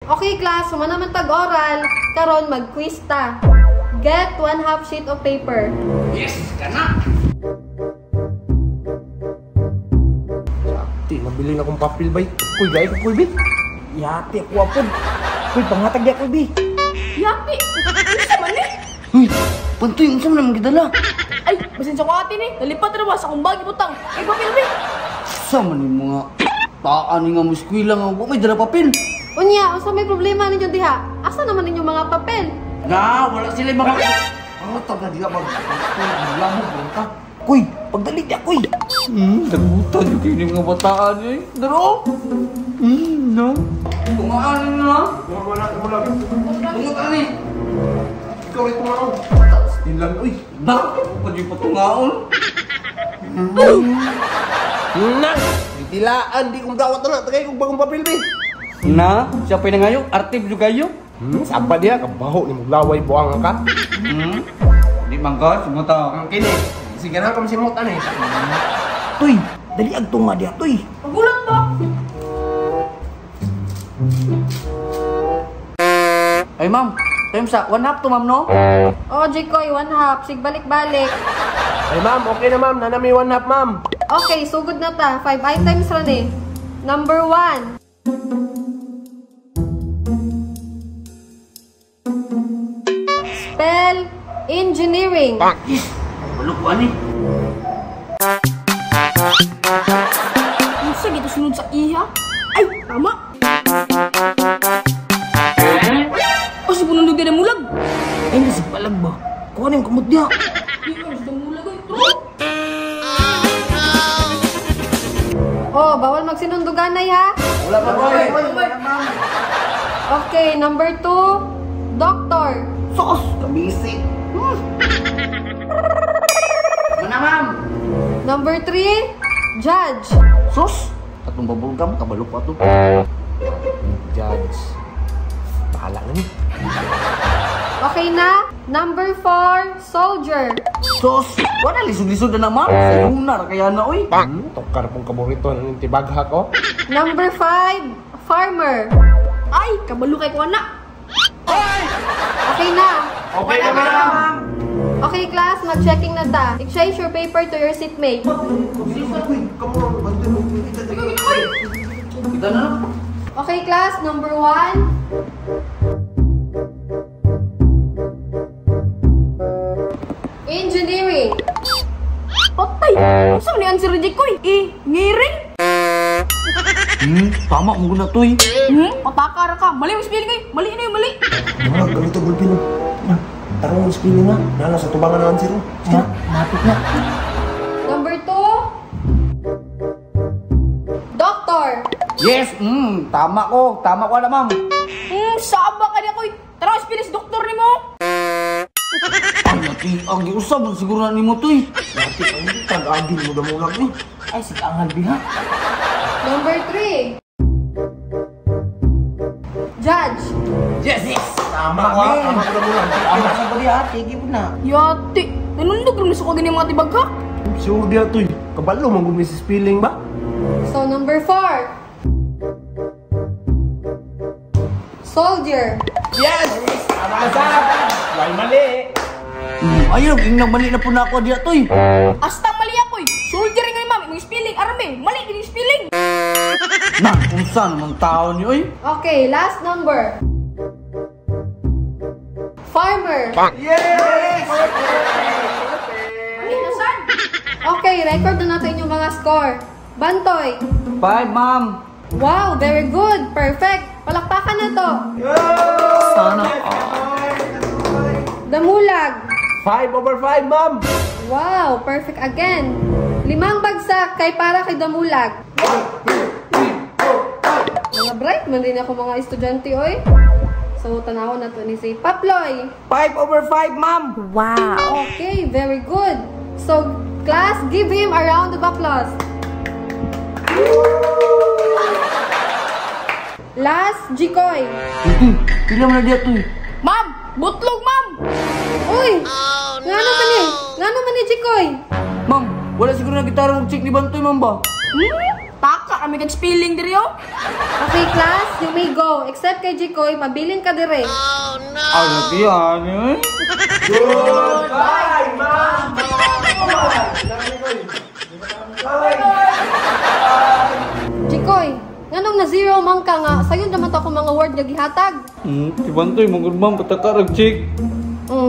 Okay, class. Suma naman tag-oral. Karon mag-quiz ta. Get 1/2 sheet of paper. Yes, kana. Sakti, nabili na akong papel, bay. Uy, gaya ko, kuy, bay. Yati ako apod. Uy, pangatag di ako, bay. Yapi! Ano sa mali? Uy, pantoy, unsa man naman gidala? Ay, pasensya ko ate ni. Nalipat na ba sa akong bagi butang. Ay, papel ba? Sa man yung mga taan nga mo eskwela nga wa may dala papel. Unya, unsa may problema ninyo diha? Asa naman ninyo mga papel? Nga, wala sila mga... Ano taga di ka maglamog ka? Kuy, pagdali di ako, Nagutan yung kini mga bataan eh. Daro? Na? Tumaan na. Wala. Tungutan eh. Ikaw rin tumaraw. Stilan, uy. Bakit pa di patungaon? Na! Itilaan, di kong dawat na. Tagay kong bagong papel, bay. Na? Siya pa na ngayon? Artib juga kayo? Saba diya, kabaho ni maglaway buang ka. Di mangka, sumuta. Ang kini, sige na kami simutan eh. Tuy, dali ang tunga diya, tuy. Pagulang ba? Ay ma'am, time sa 1/2 to ma'am no? Oh, Jikoy, 1/2. Sig balik-balik. Ay ma'am, okay na ma'am. Nanami 1/2 ma'am. Okay, sugod na ta. 5 items ron eh. Number 1. Spell engineering. Walo ko ani. Ano sa gito sunod sa iha? Ay, tama! O si punong dugay na mulag! Ay, nasi palag ba? Kuha na yung kamot diya. Hindi ka nasa mulag ay. True! Oh, bawal magsinunduganay ha. Wala pa boy. Okay, number 2. Doctor. Sos, kabisi. Mana ma'am? Number 3. Judge. Sos, atong babulgam kabalo pa to. Judge. Bahala na ni. Okay na. Number 4. Soldier. Sos, wala lisod-lisod na ma'am. Sa lunar kaya na oy. Tokar pong kaborito ng tibagha ko. Number 5. Farmer. Ay, kabalo kay ko anak! Okay na. Okay na ma'am. Okay, class. Mag-checking na ta. Exchange your paper to your seatmate. Kita na. Okay, class. Number 1. Engineering. Patay! Ano sa ni answer reject ko eh? Ngiring! Tama mo na to eh. Patakara ka! Mali yung spelling eh! Mali na yung mali! Mga ganito gulpin. Tarong ang spelling na. Nala sa tubangan na answer. Sige, matik na. Number 2. Doctor. Yes, tama ko. Tama ko na ma'am. Saba ka niya ko eh! Tara, spelling si doktor ni mo! Ang giusab siguro na nimo to eh. Matik ang tag-agin mo na mulag ni. Ay sige angal biha. Number 3. Judge. Yes, yes. Tama ko. Tama ko na mulag. Tama sa bali ha, tigi mo na. Yati! Nanundog rin sa kagani mga tibagha! Sure diya to eh. Kabalo man gumi si spelling ba? So, number 4. Soldier. Yes! Tama sa. Why mali? Ayaw, inang mali na po na ako diya to eh. Hasta mali ako eh! Soldier nga yung mami! Yung spelling! Arame! Mali din yung spelling! Na, kung saan naman tao niyo eh. Okay, last number. Farmer. Yes! Mali na saan? Okay, record na natin yung mga score. Bantoy. 5 ma'am. Wow, very good. Perfect. Palakpakan na to. Sana. Damulag. 5/5, ma'am! Wow, perfect again. 5 bagsak kay para kay Damulag. Mga bright man din ako mga estudyante, oy. So, tanawon na to ni si Paploy. 5/5, ma'am! Wow! Okay, very good. So, class, give him a round of applause. Last, Jikoy. Pila mo na diya to eh. Ma'am! Butlog, ma'am! Uy! Ngano man ni? Ngano man ni Jikoy? Ma'am, wala siguro na gitara mag-check ni Bantoy ma'am ba? Taka, kami kag-spelling diri oh. Okay, class, you may go. Except kay Jikoy, mabilin ka dire. Ay, latihan eh. Goodbye, ma'am! Jikoy, nganong na zero man ka nga, sayo naman to ako mga word nga gihatag. Tibantoy, magulbang, patakar, check.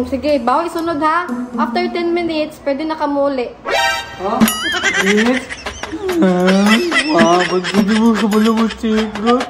Sige, bawa isunod ha. After 10 minutes, pwede na kamuli. Ha? Minutes? Ba't hindi mo kabalo mo, check, bro?